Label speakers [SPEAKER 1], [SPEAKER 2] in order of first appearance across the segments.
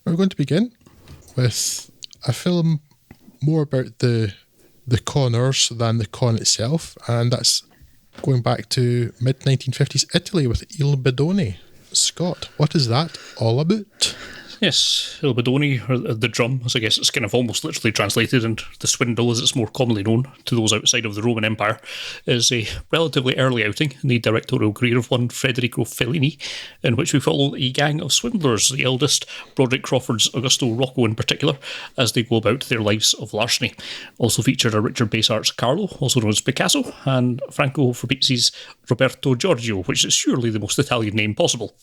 [SPEAKER 1] We're going to begin with a film more about the conners than the con itself, and that's going back to mid-1950s Italy with Il Bidone. Scott, what is that all about?
[SPEAKER 2] Yes, Il Bidone, or the drum, as I guess it's kind of almost literally translated, and the swindle, as it's more commonly known to those outside of the Roman Empire, is a relatively early outing in the directorial career of one Federico Fellini, in which we follow a gang of swindlers, the eldest, Broderick Crawford's Augusto Rocco in particular, as they go about their lives of larceny. Also featured are Richard Basart's Carlo, also known as Picasso, and Franco Fabrizi's Roberto Giorgio, which is surely the most Italian name possible.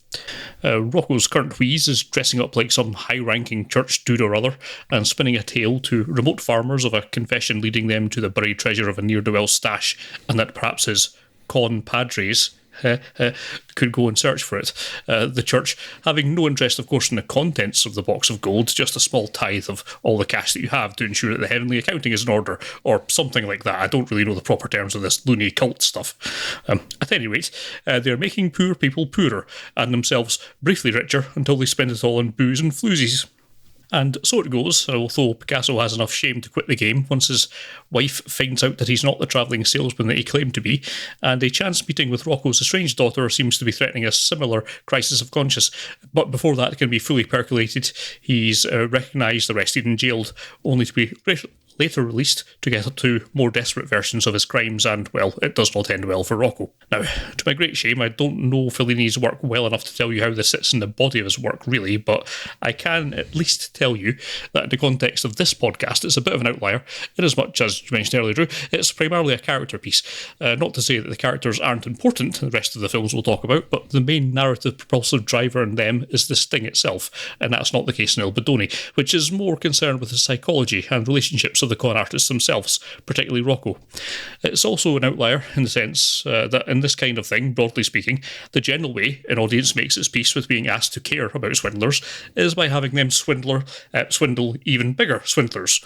[SPEAKER 2] Rocco's current wheeze is dressing up like some high-ranking church dude or other and spinning a tale to remote farmers of a confession leading them to the buried treasure of a ne'er-do-well stash, and that perhaps his con padres could go and search for it. The church having no interest, of course, in the contents of the box of gold, just a small tithe of all the cash that you have to ensure that the heavenly accounting is in order, or something like that. I don't really know the proper terms of this loony cult stuff. At any rate, they're making poor people poorer, and themselves briefly richer until they spend it all on booze and floozies. And so it goes, although Picasso has enough shame to quit the game once his wife finds out that he's not the travelling salesman that he claimed to be, and a chance meeting with Rocco's estranged daughter seems to be threatening a similar crisis of conscience. But before that can be fully percolated, he's recognised, arrested and jailed, only to be later released to get up to more desperate versions of his crimes, and, well, it does not end well for Rocco. Now, to my great shame, I don't know Fellini's work well enough to tell you how this sits in the body of his work, really, but I can at least tell you that in the context of this podcast, it's a bit of an outlier, inasmuch as you mentioned earlier, Drew, it's primarily a character piece. Not to say that the characters aren't important in the rest of the films we'll talk about, but the main narrative propulsive driver in them is the sting itself, and that's not the case in Il Bidone, which is more concerned with the psychology and relationships of the con artists themselves, particularly Rocco. It's also an outlier in the sense that in this kind of thing, broadly speaking, the general way an audience makes its peace with being asked to care about swindlers is by having them swindle even bigger swindlers.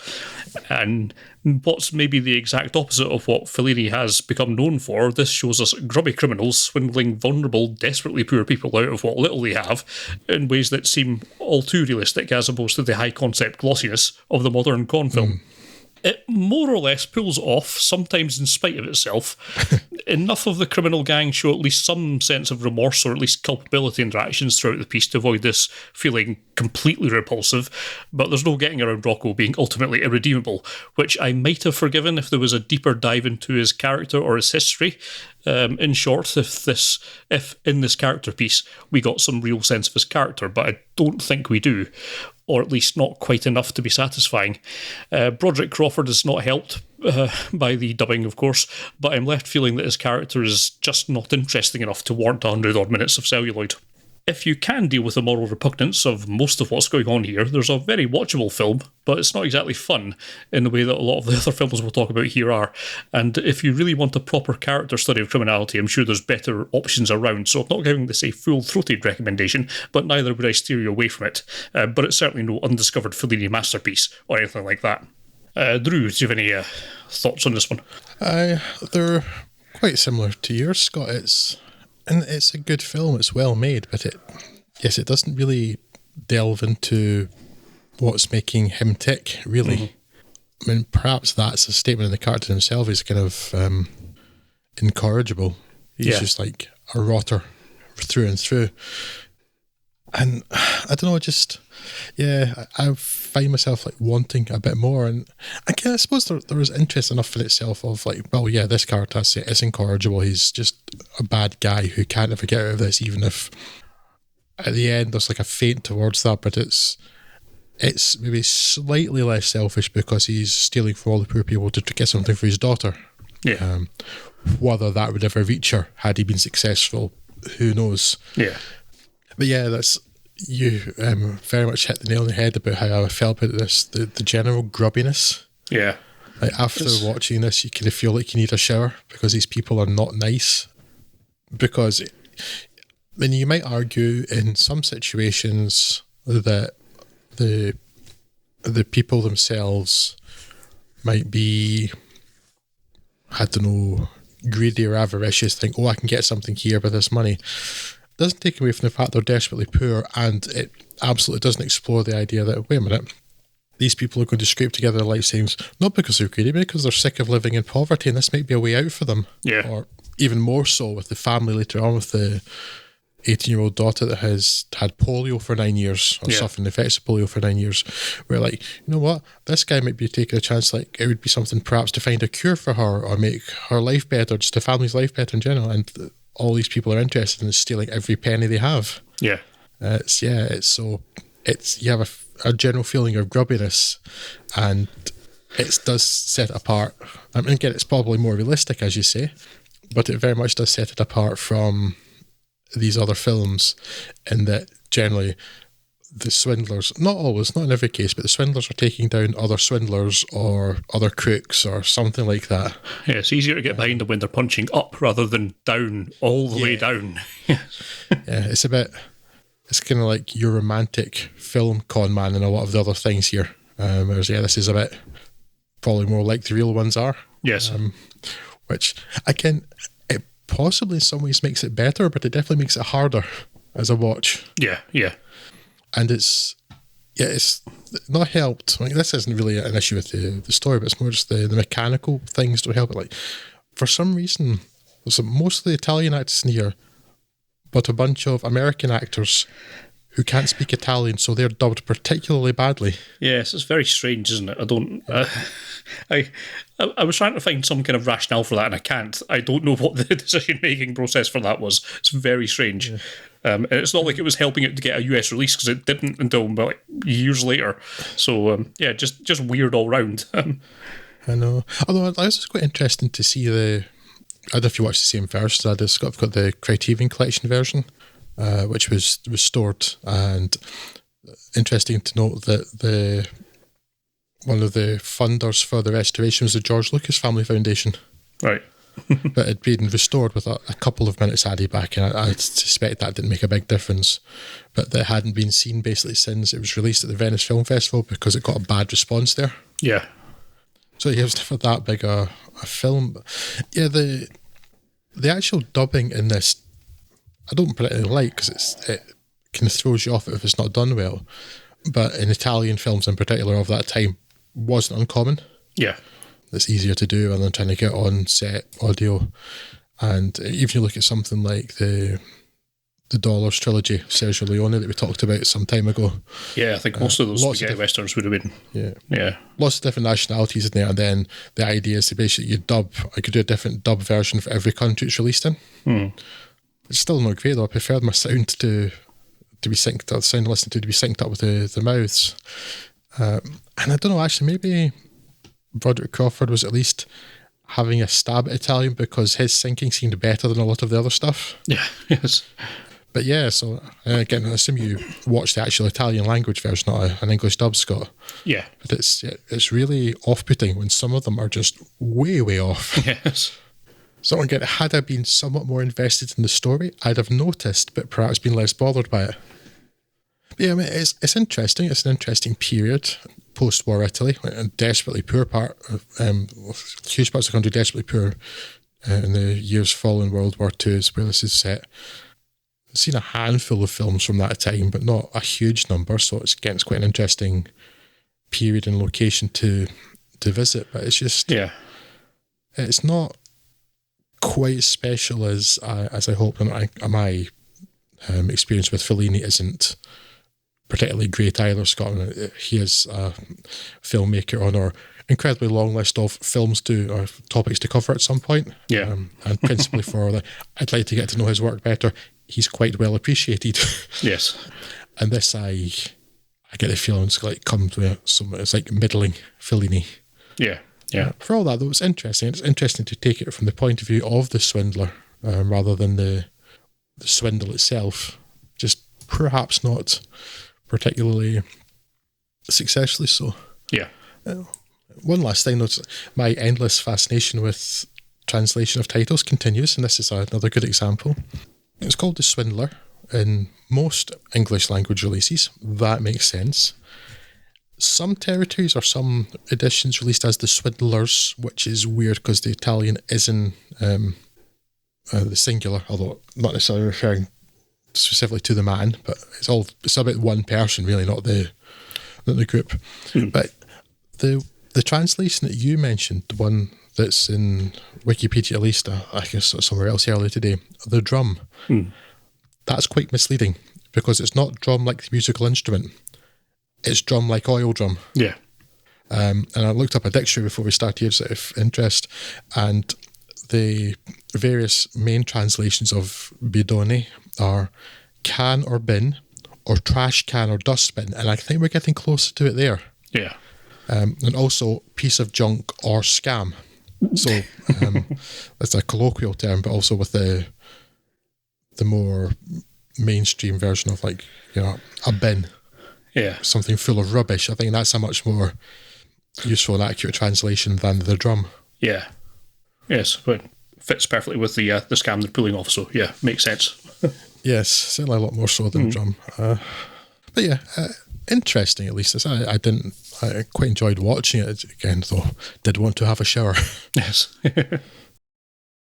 [SPEAKER 2] And what's maybe the exact opposite of what Fellini has become known for, this shows us grubby criminals swindling vulnerable, desperately poor people out of what little they have in ways that seem all too realistic as opposed to the high-concept glossiness of the modern con film. It more or less pulls off, sometimes in spite of itself. Enough of the criminal gang show at least some sense of remorse or at least culpability in their actions throughout the piece to avoid this feeling completely repulsive, but there's no getting around Rocco being ultimately irredeemable, which I might have forgiven if there was a deeper dive into his character or his history. In short, if in this character piece we got some real sense of his character, but I don't think we do, or at least not quite enough to be satisfying. Broderick Crawford is not helped by the dubbing, of course, but I'm left feeling that his character is just not interesting enough to warrant 100-odd minutes of celluloid. If you can deal with the moral repugnance of most of what's going on here, there's a very watchable film, but it's not exactly fun in the way that a lot of the other films we'll talk about here are. And if you really want a proper character study of criminality, I'm sure there's better options around, so I'm not giving this a full-throated recommendation, but neither would I steer you away from it. But it's certainly no undiscovered Fellini masterpiece or anything like that. Drew, do you have any thoughts on this one?
[SPEAKER 1] They're quite similar to yours, Scott. It's a good film, it's well made, but it doesn't really delve into what's making him tick, really. I mean, perhaps that's a statement of the character himself. He's kind of incorrigible. He's just like a rotter through and through. And I don't know, I find myself like wanting a bit more, and I suppose there was interest enough in itself of like, well, yeah, this character is incorrigible. He's just a bad guy who can't ever get out of this, even if at the end there's like a feint towards that, but it's maybe slightly less selfish because he's stealing from all the poor people to get something for his daughter.
[SPEAKER 2] Yeah.
[SPEAKER 1] Whether that would ever reach her had he been successful, who knows? Yeah. But yeah, you very much hit the nail on the head about how I felt about this, the general grubbiness. Yeah. Like after watching this, you kind of feel like you need a shower because these people are not nice. Because, I mean, you might argue in some situations that the people themselves might be, I don't know, greedy or avaricious, think, oh, I can get something here with this money. doesn't take away from the fact they're desperately poor, and it absolutely doesn't explore the idea that, wait a minute, these people are going to scrape together their life savings, not because they're greedy, but because they're sick of living in poverty, and this might be a way out for them.
[SPEAKER 2] Yeah.
[SPEAKER 1] Or even more so with the family later on, with the 18-year-old daughter that has had polio for 9 years, or suffering the effects of polio for 9 years, where, like, you know what, this guy might be taking a chance, like, it would be something perhaps to find a cure for her, or make her life better, just the family's life better in general, and all these people are interested in stealing every penny they have.
[SPEAKER 2] Yeah.
[SPEAKER 1] You have a general feeling of grubbiness, and it does set it apart. I mean, again, it's probably more realistic, as you say, but it very much does set it apart from these other films, in that generally the swindlers, not always, not in every case, but the swindlers are taking down other swindlers or other crooks or something like that.
[SPEAKER 2] Yeah, it's easier to get behind them when they're punching up rather than down, all the way down.
[SPEAKER 1] It's kind of like your romantic film con man and a lot of the other things here. Whereas, this is a bit probably more like the real ones are.
[SPEAKER 2] Yes.
[SPEAKER 1] Which, again, it possibly in some ways makes it better, but it definitely makes it harder as a watch.
[SPEAKER 2] Yeah.
[SPEAKER 1] And it's not helped. Like, this isn't really an issue with the story, but it's more just the mechanical things don't help it. Like, for some reason, there's mostly Italian actors in here, but a bunch of American actors who can't speak Italian, so they're dubbed particularly badly.
[SPEAKER 2] Yes, it's very strange, isn't it? I don't. I was trying to find some kind of rationale for that, and I can't. I don't know what the decision-making process for that was. It's very strange. Yeah. And it's not like it was helping it to get a US release, because it didn't until like years later. So just weird all round.
[SPEAKER 1] I know. Although it was quite interesting to see I don't know if you watched the same version. I've got the Criterion Collection version, which was restored, and interesting to note that one of the funders for the restoration was the George Lucas Family Foundation.
[SPEAKER 2] Right.
[SPEAKER 1] But it'd been restored with a couple of minutes added back, and I suspect that didn't make a big difference. But that hadn't been seen basically since it was released at the Venice Film Festival, because it got a bad response there. Yeah. So it was never that big a film. Yeah, the actual dubbing in this, I don't particularly like, because it kind of throws you off if it's not done well. But in Italian films in particular of that time, wasn't uncommon. Yeah. It's easier to do rather than trying to get on set audio. And even if you look at something like the Dollars trilogy, Sergio Leone, that we talked about some time ago.
[SPEAKER 2] Yeah, I think most of those spaghetti westerns would have been. Yeah. Lots
[SPEAKER 1] of different nationalities in there, and then the idea is to basically I could do a different dub version for every country it's released in. It's still not great though. I prefer my sound to be synced up, the sound listening to be synced up with the mouths. And I don't know, actually, maybe Broderick Crawford was at least having a stab at Italian, because his syncing seemed better than a lot of the other stuff.
[SPEAKER 2] Yeah, yes.
[SPEAKER 1] But yeah, so again, I assume you watched the actual Italian language version, not an English dub, Scott.
[SPEAKER 2] Yeah.
[SPEAKER 1] But it's really off-putting when some of them are just way, way off.
[SPEAKER 2] Yes.
[SPEAKER 1] So again, had I been somewhat more invested in the story, I'd have noticed, but perhaps been less bothered by it. But yeah, I mean, it's interesting. It's an interesting period, post-war Italy, a desperately poor part of, huge parts of the country desperately poor in the years following World War II is where this is set. I've seen a handful of films from that time, but not a huge number, so it's quite an interesting period and location to visit. But it's just, it's not quite as special as I hope. And my experience with Fellini isn't particularly great either, Scotland. He is a filmmaker on our incredibly long list of films or topics to cover at some point.
[SPEAKER 2] Yeah.
[SPEAKER 1] And principally I'd like to get to know his work better. He's quite well appreciated.
[SPEAKER 2] Yes.
[SPEAKER 1] And this, I get the feeling it's like comes with it's like middling Fellini.
[SPEAKER 2] Yeah. Yeah.
[SPEAKER 1] For all that, though, it's interesting. It's interesting to take it from the point of view of the swindler rather than the swindle itself. Just perhaps not particularly successfully so.
[SPEAKER 2] Yeah.
[SPEAKER 1] One last thing, though, my endless fascination with translation of titles continues, and this is another good example. It's called The Swindler in most English language releases. That makes sense. Some territories or some editions released as The Swindlers, which is weird because the Italian is in the singular, although not necessarily referring specifically to the man, but it's about one person really, not the group. But the translation that you mentioned, the one that's in Wikipedia at least, I guess somewhere else earlier today, the drum, that's quite misleading, because it's not drum like the musical instrument, it's drum like oil drum.
[SPEAKER 2] Yeah.
[SPEAKER 1] And I looked up a dictionary before we started here, out of interest, and the various main translations of bidone are can or bin, or trash can or dustbin, and I think we're getting closer to it there.
[SPEAKER 2] Yeah.
[SPEAKER 1] And also piece of junk or scam. So that's a colloquial term, but also with the more mainstream version of, like, you know, a bin.
[SPEAKER 2] Yeah.
[SPEAKER 1] Something full of rubbish. I think that's a much more useful and accurate translation than the drum.
[SPEAKER 2] Yeah. Yes, but fits perfectly with the scam they're pulling off, so yeah, makes sense.
[SPEAKER 1] Yes, certainly a lot more so than drum. But yeah, interesting at least. I quite enjoyed watching it again, though did want to have a shower.
[SPEAKER 2] Yes.